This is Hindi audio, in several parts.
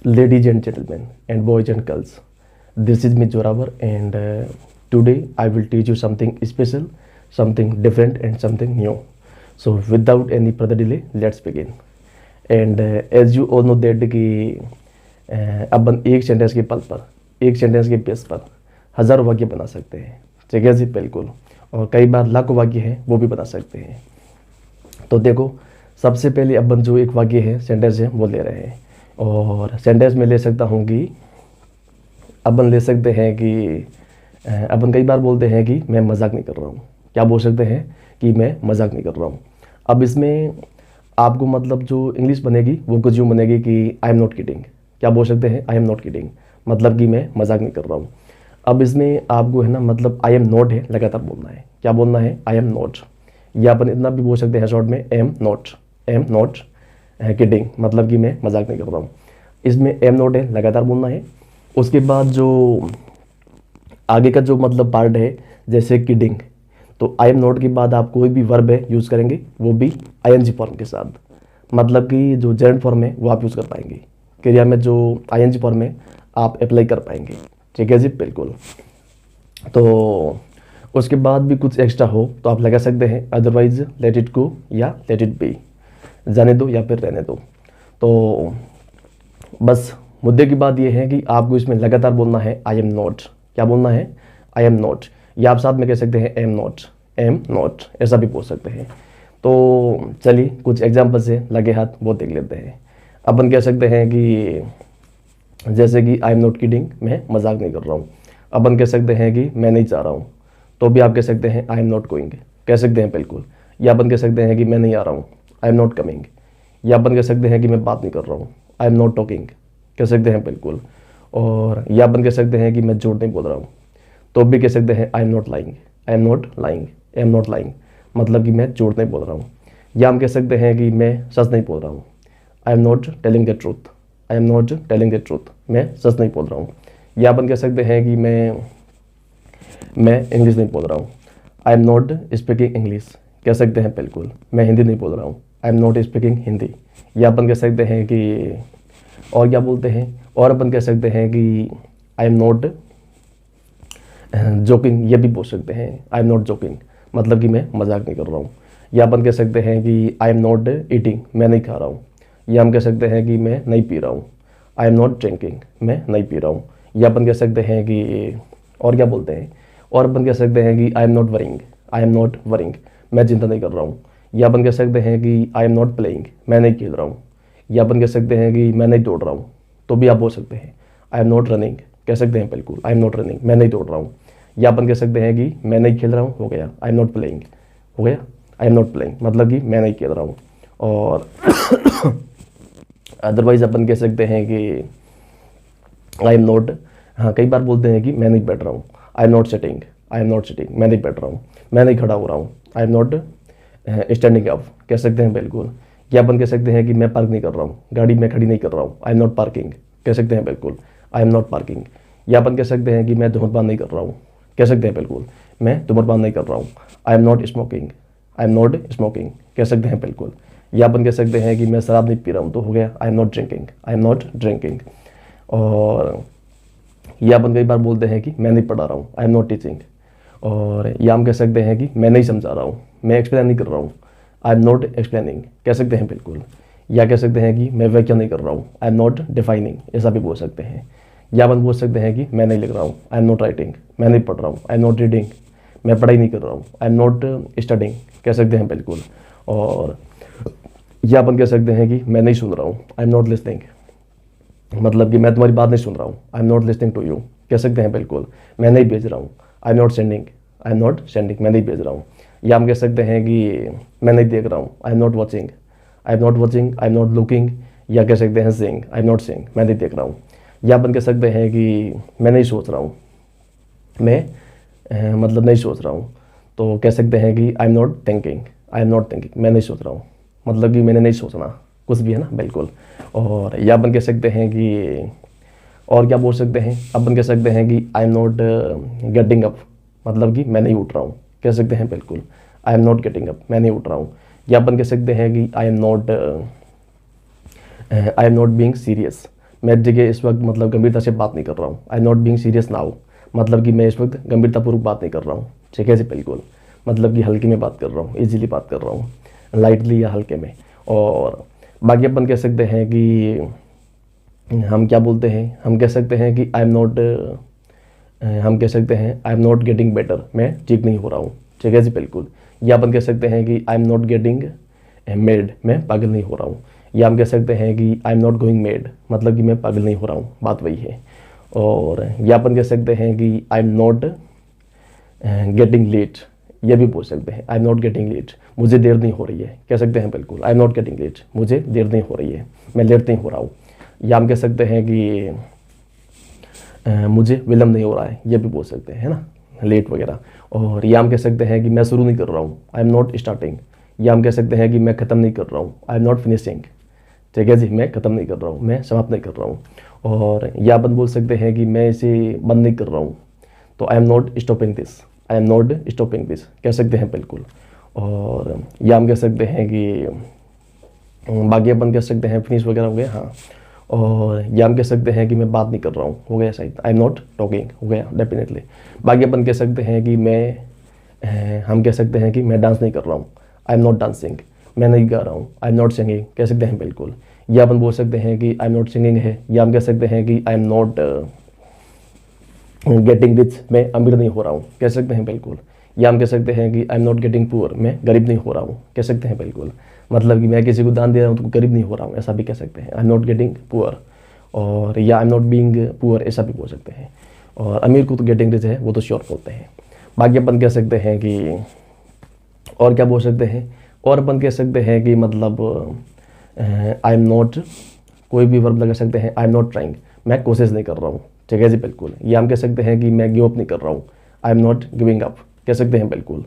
Ladies and gentlemen, and boys and girls, this is me Joravar, and today I will teach you something special, something different, and something new. So, without any further delay, let's begin. And as you all know that कि अपन एक सेंटेंस के पल पर, एक सेंटेंस के बेस पर हज़ारों वाक्य बना सकते हैं, ठीक है जी, बिल्कुल। और कई बार लाखों वाक्य हैं वो भी बना सकते हैं। तो देखो, सबसे पहले अपन जो एक वाक्य है, सेंटेंस है, वो ले रहे हैं। और सेंटेंस में ले सकता हूँ कि अपन ले सकते हैं कि अपन कई बार बोलते हैं कि मैं मजाक नहीं कर रहा हूँ। क्या बोल सकते हैं कि मैं मजाक नहीं कर रहा हूँ। अब इसमें आपको मतलब जो इंग्लिश बनेगी वो कुछ यूँ बनेगी कि आई एम नॉट किडिंग। क्या बोल सकते हैं? आई एम नॉट किडिंग, मतलब कि मैं मजाक नहीं कर रहा हूँ। अब इसमें आपको है ना, मतलब आई एम नॉट है लगातार बोलना है। क्या बोलना है? आई एम नॉट। या अपन इतना भी बोल सकते हैं शॉर्ट में, एम नॉट किडिंग, मतलब कि मैं मजाक नहीं कर रहा हूँ। इसमें एम नॉट है लगातार बोलना है। उसके बाद जो आगे का जो मतलब पार्ट है, जैसे किडिंग, तो आई एम नॉट के बाद आप कोई भी वर्ब है यूज़ करेंगे, वो भी आईएनजी फॉर्म के साथ, मतलब कि जो जेरेंट फॉर्म है वो आप यूज़ कर पाएंगे। क्रिया में जो आईएनजी फॉर्म है आप अप्लाई कर पाएंगे, ठीक है जी, बिल्कुल। तो उसके बाद भी कुछ एक्स्ट्रा हो तो आप लगा सकते हैं, अदरवाइज लेट इट गो या लेट इट बी, जाने दो या फिर रहने दो। तो बस मुद्दे की बात यह है कि आपको इसमें लगातार बोलना है आई एम नॉट। क्या बोलना है? आई एम नॉट। या आप साथ में कह सकते हैं एम नॉट, ऐसा भी बोल सकते हैं। तो चलिए कुछ एग्जाम्पल से लगे हाथ वो देख लेते हैं। अपन कह सकते हैं कि जैसे कि आई एम नॉट किडिंग, मैं मजाक नहीं कर रहा हूँ। अपन कह सकते हैं कि मैं नहीं चाह रहा हूँ, तो भी आप कह सकते हैं आई एम नॉट गोइंग, कह सकते हैं बिल्कुल। या अपन कह सकते हैं कि मैं नहीं आ रहा हूँ, आई एम नॉट कमिंग। या अपन कह सकते हैं कि मैं बात नहीं कर रहा हूँ, आई एम नॉट टॉकिंग, कह सकते हैं बिल्कुल। और या अपन कह सकते हैं कि मैं झूठ नहीं बोल रहा हूँ, तो भी कह सकते हैं I am not lying, I am not lying, मतलब कि मैं झूठ नहीं बोल रहा हूँ। या हम कह सकते हैं कि मैं सच नहीं बोल रहा हूँ, I am not telling the truth, I am not telling the truth, मैं सच नहीं बोल रहा हूँ। या अपन कह सकते हैं कि मैं इंग्लिश नहीं बोल रहा हूँ, I am not speaking English, कह सकते हैं बिल्कुल। मैं हिंदी नहीं बोल रहा हूँ, I am not speaking Hindi. या अपन कह सकते हैं कि, और क्या बोलते हैं, और अपन कह सकते हैं कि आई एम नॉट जोकिंग, ये भी बोल सकते हैं, आई एम नॉट जोकिंग, मतलब कि मैं मजाक नहीं कर रहा हूँ। या अपन कह सकते हैं कि आई एम नॉट ईटिंग, मैं नहीं खा रहा हूँ। या हम कह सकते हैं कि मैं नहीं पी रहा हूँ, आई एम नॉट ड्रिंकिंग, मैं नहीं पी रहा हूँ। या अपन कह सकते हैं कि, और क्या बोलते हैं, और अपन कह सकते हैं कि आई एम नॉट वरिंग, मैं चिंता नहीं कर रहा हूँ। या अपन कह सकते हैं कि आई एम नॉट प्लेइंग, मैं नहीं खेल रहा हूँ। या अपन कह सकते हैं कि मैं नहीं दौड़ रहा हूँ, तो भी आप बोल सकते हैं आई एम नॉट रनिंग, कह सकते हैं बिल्कुल, आई एम नॉट रनिंग, मैं नहीं दौड़ रहा हूँ। या अपन कह सकते हैं कि मैं नहीं खेल रहा हूँ, हो गया आई एम नॉट प्लेइंग, हो गया आई एम नॉट प्लेइंग, मतलब कि मैं नहीं खेल रहा हूँ। और अदरवाइज अपन कह सकते हैं कि आई एम नॉट, हाँ कई बार बोलते हैं कि मैं नहीं बैठ रहा हूँ, आई एम नॉट सिटिंग, मैं नहीं बैठ रहा हूँ, मैं नहीं खड़ा हो रहा हूँ, I am not standing up, कह सकते हैं बिल्कुल। या अपन कह सकते हैं कि मैं पार्क नहीं कर रहा हूँ, गाड़ी में खड़ी नहीं कर रहा हूँ, आई एम नॉट पार्किंग, कह सकते हैं बिल्कुल, आई एम नॉट पार्किंग। या अपन कह सकते हैं कि मैं धूम्रपान नहीं कर रहा हूँ, कह सकते हैं बिल्कुल, मैं धूम्रपान नहीं कर रहा हूँ, आई एम नॉट स्मोकिंग, कह सकते हैं बिल्कुल। या अपन कह सकते हैं कि मैं शराब नहीं पी रहा हूँ, तो हो गया आई एम नॉट ड्रिंकिंग। और या अपन कई बार बोलते हैं कि मैं नहीं पढ़ा रहा हूँ, आई एम नॉट टीचिंग। और या हम कह सकते हैं कि मैं नहीं समझा रहा हूँ, मैं एक्सप्लेन नहीं कर रहा हूँ, आई एम नॉट एक्सप्लेनिंग, कह सकते हैं बिल्कुल। या कह सकते हैं कि मैं व्याख्या नहीं कर रहा हूँ, आई एम नॉट डिफाइनिंग, ऐसा भी बोल सकते हैं। या अपन बोल सकते हैं कि मैं नहीं लिख रहा हूँ, आई एम नॉट राइटिंग, मैं नहीं पढ़ रहा हूँ, आई एम नॉट रीडिंग, मैं पढ़ाई नहीं कर रहा हूँ, आई एम नॉट स्टडिंग, कह सकते हैं बिल्कुल। और या अपन कह सकते हैं कि मैं नहीं सुन रहा हूँ, आई एम नॉट लिसनिंग, मतलब कि मैं तुम्हारी बात नहीं सुन रहा हूँ, I am not listening to you, कह सकते हैं बिल्कुल। मैं नहीं भेज रहा हूँ, आई एम नॉट सेंडिंग, मैं नहीं भेज रहा हूँ। या हम कह सकते हैं कि मैं नहीं देख रहा हूँ, I am not watching, I am not looking. या कह सकते हैं seeing, I am not seeing, मैं नहीं देख रहा हूँ। या अपन कह सकते हैं कि मैं नहीं सोच रहा हूँ, मतलब नहीं सोच रहा हूँ, तो कह सकते हैं कि आई एम नॉट थिंकिंग, मैं नहीं सोच रहा हूँ, मतलब कि मैंने नहीं सोचना कुछ भी, है ना, बिल्कुल। और या अपन कह सकते हैं कि, और क्या बोल सकते हैं, अपन कह सकते हैं कि I am not getting up, मतलब कि मैं नहीं उठ रहा हूँ, कह सकते हैं बिल्कुल, I am not getting up, मैं नहीं उठ रहा हूँ। या अपन कह सकते हैं कि I am not being serious, मैं देखिए इस वक्त मतलब गंभीरता से बात नहीं कर रहा हूँ। आई नॉट बीइंग सीरियस नाउ, मतलब कि मैं इस वक्त गंभीरतापूर्वक बात नहीं कर रहा हूँ, ठीक है जी, बिल्कुल, मतलब कि हल्के में बात कर रहा हूँ, इजीली बात कर रहा हूँ, लाइटली या हल्के में। और बाकी अपन कह सकते हैं कि हम क्या बोलते हैं, हम कह सकते हैं कि आई एम नॉट, हम कह सकते हैं I am not getting better, मैं ठीक नहीं हो रहा हूँ, ठीक है जी, बिल्कुल। या अपन कह सकते हैं कि I am not getting made, मैं पागल नहीं हो रहा हूँ। या हम कह सकते हैं कि I am not going made, मतलब कि मैं पागल नहीं हो रहा हूँ, बात वही है। और या अपन कह सकते हैं कि I am not getting late, ये भी बोल सकते हैं, I am not getting late, मुझे देर नहीं हो रही है, कह सकते हैं बिल्कुल, I am not getting late, मुझे देर नहीं हो रही है, मैं लेट नहीं हो रहा हूँ। या हम कह सकते हैं कि मुझे विलम्ब नहीं हो रहा है, ये भी बोल सकते हैं, है ना, लेट वगैरह। और या हम कह सकते हैं कि मैं शुरू नहीं कर रहा हूँ, आई एम नॉट स्टार्टिंग। या हम कह सकते हैं कि मैं ख़त्म नहीं कर रहा हूँ, आई एम नॉट फिनिशिंग, ठीक है जी, मैं ख़त्म नहीं कर रहा हूँ, मैं समाप्त नहीं कर रहा हूँ। और या अपन बोल सकते हैं कि मैं इसे बंद नहीं कर रहा हूँ, तो आई am not stopping this, I am not stopping this, कह सकते हैं बिल्कुल। और या हम कह सकते हैं कि बाकी अपन कह सकते हैं फिनिश वगैरह हो गया, हाँ। और या हम कह सकते हैं कि मैं बात नहीं कर रहा हूँ, हो गया शायद, आई एम नॉट टॉकिंग, हो गया डेफिनेटली। बाकी अपन कह सकते हैं कि हम कह सकते हैं कि मैं डांस नहीं कर रहा हूँ, आई एम नॉट डांसिंग, मैं नहीं गा रहा हूँ, आई एम नॉट सिंगिंग, कह सकते हैं बिल्कुल। या अपन बोल सकते हैं कि आई एम नॉट सिंगिंग है। या हम कह सकते हैं कि I am not getting rich, मैं अमीर नहीं हो रहा हूँ, कह सकते हैं बिल्कुल। या हम कह सकते हैं कि I am not getting poor, मैं गरीब नहीं हो रहा हूँ, कह सकते हैं बिल्कुल, मतलब कि मैं किसी को दान दे रहा हूँ तो गरीब नहीं हो रहा हूँ, ऐसा भी कह सकते हैं, I am not getting poor. और या आई एम नॉट बीइंग पुअर, ऐसा भी बोल सकते हैं। और अमीर को तो गेटिंग रिच है, वो तो श्योर बोलते हैं। बाकी अपन कह सकते हैं कि और क्या बोल सकते हैं, और अपन कह सकते हैं कि मतलब आई एम नॉट, कोई भी वर्ब लगा सकते हैं, आई एम नॉट ट्राइंग, मैं कोशिश नहीं कर रहा हूँ, ठीक है जी, बिल्कुल। या हम कह सकते हैं कि मैं गिव अप नहीं कर रहा हूँ, I am not giving up, कह सकते हैं बिल्कुल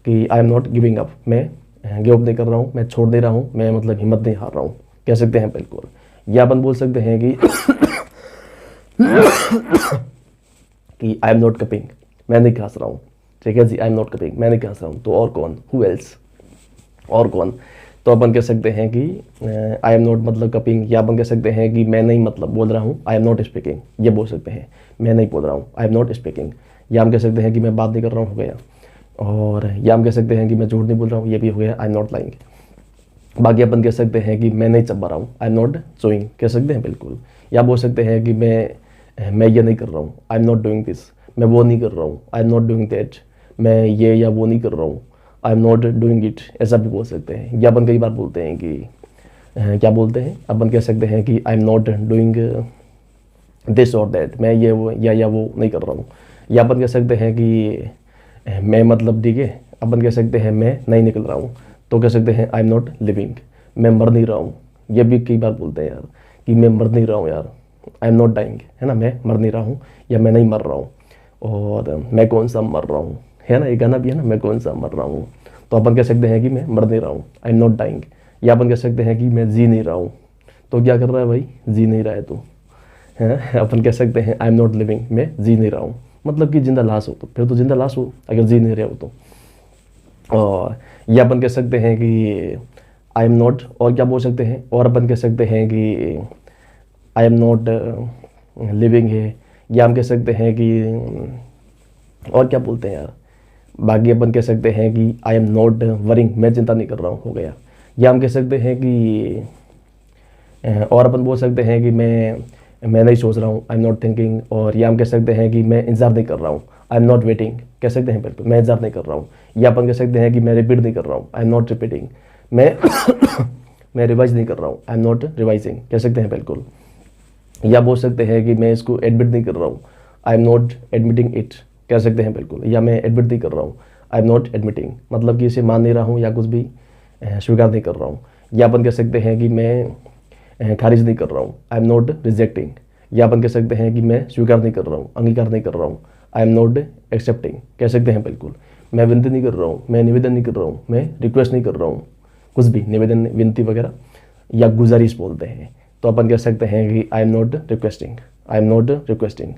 कि I am not giving up, मैं गिव अप नहीं कर रहा हूँ, मैं छोड़ दे रहा हूँ, मैं मतलब हिम्मत नहीं हार रहा हूँ, कह सकते हैं बिल्कुल। या अपन बोल सकते हैं कि आई एम नॉट कपिंग, मैं नहीं खांस रहा हूँ, ठीक है जी, आई एम नॉट कपिंग, मैं नहीं खांस रहा हूँ। तो और कौन, हु एल्स, और कौन। तो अपन कह सकते हैं कि आई एम नॉट मतलब कपिंग। या अपन कह सकते हैं कि मैं नहीं मतलब बोल रहा हूँ, आई एम नॉट स्पीकिंग, ये बोल सकते हैं, मैं नहीं बोल रहा हूँ, आई एम नॉट स्पीकिंग। या हम कह सकते हैं कि मैं बात नहीं कर रहा हूँ, हो गया। और या हम कह सकते हैं कि मैं झूठ नहीं बोल रहा हूँ, ये भी हो गया, आई एम नॉट लाइंग। बाकी अपन कह सकते हैं कि मैं नहीं चबा रहा हूँ, आई एम नॉट चोइंग, कह सकते हैं बिल्कुल। या बोल सकते हैं कि मैं ये नहीं कर रहा हूँ, I am not doing this, मैं वो नहीं कर रहा हूँ, I am not doing that, मैं ये या वो नहीं कर रहा हूँ, I am not doing it, ऐसा भी बोल सकते हैं। या अपन कई बार बोलते हैं कि क्या बोलते हैं, अपन कह सकते हैं कि I am not doing this और दैट, मैं ये वो या वो नहीं कर रहा हूँ। या अपन कह सकते हैं कि मैं मतलब ठीक है, अपन कह सकते हैं मैं नहीं निकल रहा हूँ, तो कह सकते हैं आई एम नॉट लिविंग, मैं मर नहीं रहा हूँ। ये भी कई बार बोलते हैं यार कि मैं मर नहीं रहा हूँ यार, आई एम नॉट डाइंग, है ना, मैं मर नहीं रहा हूँ या मैं नहीं मर रहा हूँ। और मैं कौन सा मर रहा हूँ, है ना, ये गाना भी है ना, मैं कौन सा मर रहा हूँ। तो अपन कह सकते हैं कि मैं मर नहीं रहा हूँ, आई एम नॉट डाइंग। या अपन कह सकते हैं कि मैं जी नहीं रहा हूँ, तो क्या कर रहा है भाई, जी नहीं रहा है तो, है। अपन कह सकते हैं आई एम नॉट लिविंग, मैं जी नहीं रहा हूँ, मतलब कि जिंदा लाश हो, तो फिर तो जिंदा लाश हो अगर जी नहीं रहे हो तो। और या अपन कह सकते हैं कि आई एम नॉट, और क्या बोल सकते हैं, और अपन कह सकते हैं कि आई एम नॉट लिविंग है। या हम कह सकते हैं कि और क्या बोलते हैं यार, बाकी अपन कह सकते हैं कि आई एम नॉट वरिंग, मैं चिंता नहीं कर रहा हूँ, हो गया। या हम कह सकते हैं कि और अपन बोल सकते हैं कि मैं नहीं सोच रहा हूँ, आई एम नॉट थिंकिंग। और या हम कह सकते हैं कि मैं इंतजार नहीं कर रहा हूँ, आई एम नॉट वेटिंग, कह सकते हैं बिल्कुल, मैं इंतजार नहीं कर रहा हूँ। या अपन कह सकते हैं कि मैं रिपीट नहीं कर रहा हूँ, आई एम नॉट रिपीटिंग, मैं मैं रिवाइज नहीं कर रहा हूँ, आई एम नॉट रिवाइजिंग, कह सकते हैं बिल्कुल। या बोल सकते हैं कि मैं इसको एडमिट नहीं कर रहा हूँ, I am not admitting it, कह सकते हैं बिल्कुल। या मैं एडमिट नहीं कर रहा हूँ, आई एम नॉट एडमिटिंग, मतलब कि इसे मान नहीं रहा हूँ या कुछ भी स्वीकार नहीं कर रहा हूँ। या अपन कह सकते हैं कि मैं खारिज नहीं कर रहा हूँ, आई एम नॉट रिजेक्टिंग। या अपन कह सकते हैं कि मैं स्वीकार नहीं कर रहा हूँ, अंगीकार नहीं कर रहा हूँ, आई एम नॉट एक्सेप्टिंग, कह सकते हैं बिल्कुल। मैं विनती नहीं कर रहा हूँ, मैं निवेदन नहीं कर रहा हूँ, मैं रिक्वेस्ट नहीं कर रहा हूँ, कुछ भी निवेदन विनती वगैरह या गुजारिश बोलते हैं। तो अपन कह सकते हैं कि I am not requesting, I am not requesting.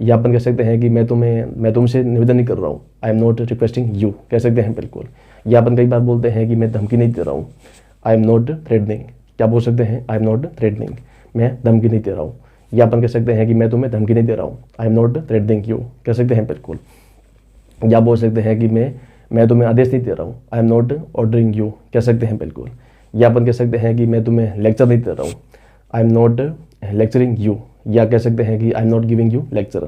या अपन कह सकते हैं कि मैं तुमसे निवेदन नहीं कर रहा हूँ, I am not requesting you, कह सकते हैं बिल्कुल। या अपन कई बार बोलते हैं कि मैं धमकी नहीं दे रहा हूँ, आई एम नॉट थ्रेटनिंग, क्या बोल सकते हैं, आई एम नॉट थ्रेटनिंग, मैं धमकी नहीं दे रहा हूँ। या अपन कह सकते हैं कि मैं तुम्हें धमकी नहीं दे रहा हूँ, I am not threatening you, कह सकते हैं बिल्कुल। या बोल सकते हैं कि मैं तुम्हें आदेश नहीं दे रहा हूँ, I am not ordering you, कह सकते हैं बिल्कुल। या अपन कह सकते हैं कि मैं तुम्हें लेक्चर नहीं दे रहा हूँ, I am not lecturing you, या कह सकते हैं कि I am not giving you lecture,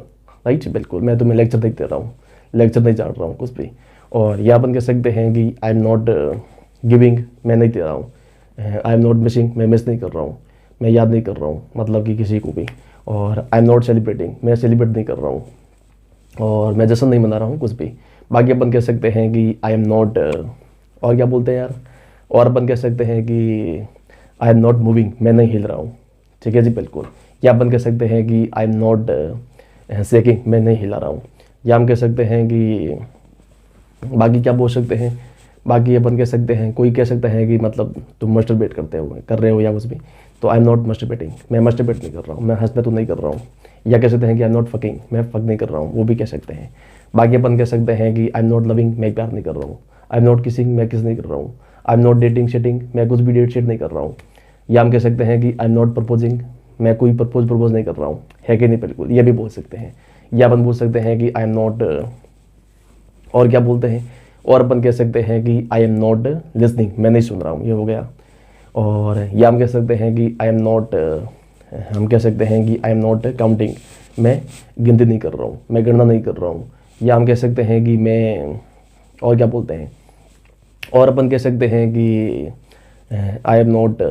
right, बिल्कुल, मैं तुम्हें लेक्चर नहीं दे रहा हूँ, लेक्चर नहीं चाट रहा हूँ कुछ भी। और या अपन कह सकते हैं कि आई एम नॉट गिविंग, मैं नहीं दे रहा हूँ, आई एम नॉट मिसिंग, मैं मिस नहीं कर रहा हूँ, मैं याद नहीं कर रहा हूँ, मतलब कि किसी को भी। और आई एम नॉट सेलिब्रेटिंग, मैं सेलिब्रेट नहीं कर रहा हूँ, और मैं जश्न नहीं मना रहा हूँ कुछ भी। बाकी अपन कह सकते हैं कि आई एम नॉट, और क्या बोलते हैं यार, और अपन कह सकते हैं कि आई एम नॉट मूविंग, मैं नहीं हिल रहा हूँ, ठीक है जी बिल्कुल। या अपन कह सकते हैं कि आई एम नॉट शेकिंग, मैं नहीं हिला रहा हूँ। या हम कह सकते हैं कि बाकी क्या बोल सकते हैं, बाकी अपन कह सकते हैं, कोई कह सकता है कि मतलब तुम मस्टरबेट कर रहे हो या कुछ भी, तो आई एम नॉट मस्टरबेटिंग, मैं मस्टरबेट नहीं कर रहा हूँ, मैं हंसने तो नहीं कर रहा हूँ। या कह सकते हैं कि आई एम नॉट फकिंग, मैं फक नहीं कर रहा हूँ, वो भी कह सकते हैं। बाकी अपन कह सकते हैं कि आई एम नॉट लविंग, मैं प्यार नहीं कर रहा हूँ, आई एम नॉट किसिंग, मैं किस नहीं कर रहा हूँ, आई एम नॉट डेटिंग शेटिंग, मैं कुछ भी डेट शेट नहीं कर रहा हूँ। या हम कह सकते हैं कि आई एम नॉट प्रपोजिंग, मैं कोई प्रपोज नहीं कर रहा हूँ, है कि नहीं बिल्कुल, ये भी बोल सकते हैं। या अपन बोल सकते हैं कि आई एम नॉट, और क्या बोलते हैं, और अपन कह सकते हैं कि आई एम नॉट लिसनिंग, मैं नहीं सुन रहा हूँ, ये हो गया। और या हम कह सकते हैं कि आई एम नॉट, हम कह सकते हैं कि आई एम नॉट काउंटिंग, मैं गिनती नहीं कर रहा हूँ, मैं गणना नहीं कर रहा हूँ। या हम कह सकते हैं कि मैं, और क्या बोलते हैं, और अपन कह सकते हैं कि आई एम नॉट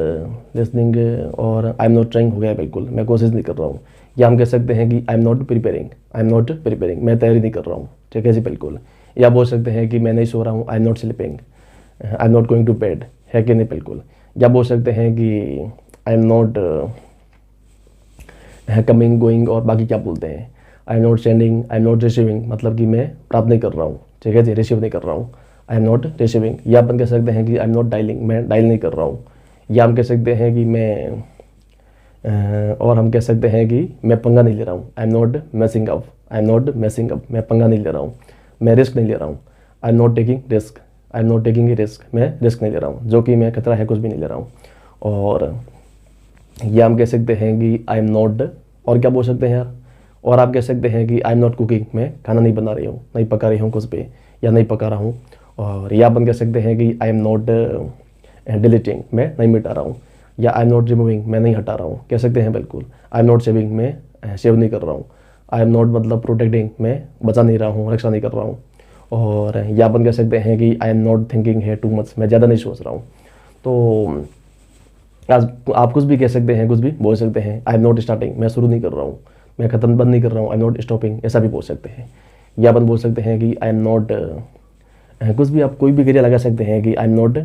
लिसनिंग, और आई एम नॉट ट्राइंग हो गया बिल्कुल, मैं कोशिश नहीं कर रहा हूँ। या हम कह सकते हैं कि I am not preparing, I am not preparing, मैं तैयारी नहीं कर रहा हूँ, ठीक है जी बिल्कुल। या बोल सकते हैं कि मैं नहीं सो रहा हूँ, I am not sleeping, I am not going to bed, है कि नहीं बिल्कुल। या बोल सकते हैं कि I am not coming going, और बाकी क्या बोलते हैं, I am not sending, I am not receiving, मतलब कि मैं प्राप्त नहीं कर रहा हूँ, ठीक है जी, रिसीव नहीं कर रहा हूँ, आई एम नॉट रिसीविंग। या अपन कह सकते हैं कि आई एम नॉट डायलिंग, मैं डायल नहीं कर रहा हूँ। या हम कह सकते हैं कि मैं, और हम कह सकते हैं कि मैं पंगा नहीं ले रहा हूँ, I am not मैसिंग up, I am not मैसिंग up, मैं पंगा नहीं ले रहा हूँ, मैं रिस्क नहीं ले रहा हूँ, I am not taking risk, I am not taking a risk, मैं रिस्क नहीं ले रहा हूँ, जो कि मैं खतरा है कुछ भी नहीं ले रहा हूँ। और या हम कह सकते हैं कि आई एम नॉट, और क्या बोल सकते हैं यार, और आप कह सकते हैं कि आई एम नॉट कुकिंग, मैं खाना नहीं बना रही हूँ, नहीं पका रही हूँ कुछ पे, या नहीं पका रहा हूँ। और या अपन कह सकते हैं कि आई एम नॉट डिलीटिंग, मैं नहीं मिटा रहा हूँ। या आई एम नॉट रिमूविंग, मैं नहीं हटा रहा हूँ, कह सकते हैं बिल्कुल। आई एम नॉट सेविंग, मैं सेव नहीं कर रहा हूँ। आई एम नॉट मतलब प्रोटेक्टिंग, मैं बचा नहीं रहा हूँ, रक्षा नहीं कर रहा हूँ। और या अपन कह सकते हैं कि आई एम नॉट थिंकिंग है टू मच, मैं ज़्यादा नहीं सोच रहा हूँ। तो आज आप कुछ भी कह सकते हैं, कुछ भी बोल सकते हैं। आई एम नॉट स्टार्टिंग, मैं शुरू नहीं कर रहा हूँ, मैं ख़त्म बंद नहीं कर रहा हूँ, आई एम नॉट स्टॉपिंग, ऐसा भी बोल सकते हैं। या अपन बोल सकते हैं कि आई एम नॉट, कुछ भी आप कोई भी क्रिया लगा सकते हैं कि I am not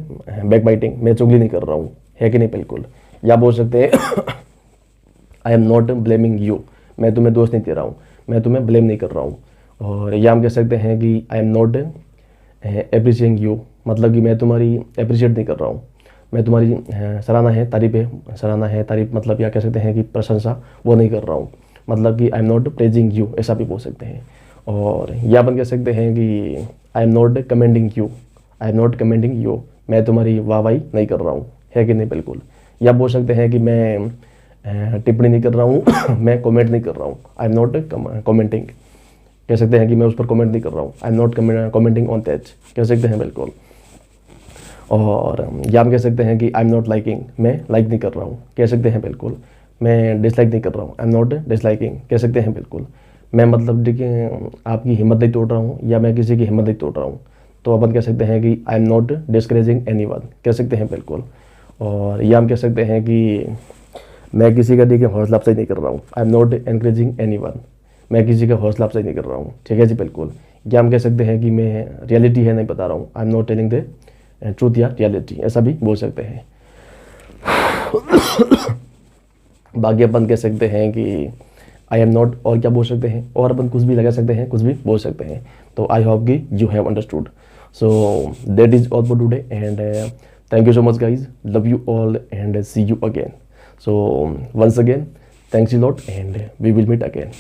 back biting, मैं चुगली नहीं कर रहा हूँ, है कि नहीं बिल्कुल। या बोल सकते हैं I am not blaming you, मैं तुम्हें दोष नहीं दे रहा हूँ, मैं तुम्हें ब्लेम नहीं कर रहा हूँ। और या हम कह सकते हैं कि I am not appreciating you, मतलब कि मैं तुम्हारी अप्रिशिएट नहीं कर रहा हूँ, मैं तुम्हारी सराहना है, तारीफ है, सराहना है, तारीफ मतलब या कह सकते हैं कि प्रशंसा वो नहीं कर रहा हूँ, मतलब कि I am not praising you, ऐसा भी बोल सकते हैं। और या अपन कह सकते हैं कि I am not commending you, I am not commending you, मैं तुम्हारी वाहवाही नहीं कर रहा हूँ, है कि नहीं बिल्कुल। या बोल सकते हैं कि मैं टिप्पणी नहीं कर रहा हूँ मैं कमेंट नहीं कर रहा हूँ, आई एम नॉट कमेंटिंग, कह सकते हैं कि मैं उस पर कमेंट नहीं कर रहा हूँ, I am not commenting on that, कह सकते हैं बिल्कुल। और या हम कह सकते हैं कि आई एम नॉट लाइकिंग, मैं लाइक नहीं कर रहा हूँ, कह सकते हैं बिल्कुल। मैं डिसलाइक नहीं कर रहा हूँ, आई एम नॉट डिसलाइकिंग, कह सकते हैं बिल्कुल। मैं मतलब देखिए आपकी हिम्मत नहीं तोड़ रहा हूँ, या मैं किसी की हिम्मत नहीं तोड़ रहा हूँ, तो अपन कह सकते हैं कि I am not discouraging anyone, कह सकते हैं बिल्कुल। और या हम कह सकते हैं कि मैं किसी का देखिए हौसला अफजाई नहीं कर रहा हूँ, I am not encouraging anyone, मैं किसी का हौसला अफजाई नहीं कर रहा हूँ, ठीक है जी बिल्कुल। या हम कह सकते हैं कि मैं रियलिटी है नहीं बता रहा हूँ, I am not telling the truth या रियलिटी, ऐसा भी बोल सकते हैं। बाकी अपन कह सकते हैं कि आई एम नॉट, और क्या बोल सकते हैं, और अपन कुछ भी लगा सकते हैं, कुछ भी बोल सकते हैं। तो आई होप कि you have understood. So that is all for today and thank you so much guys, love you all and see you again. So once again, thanks a lot and we will meet again.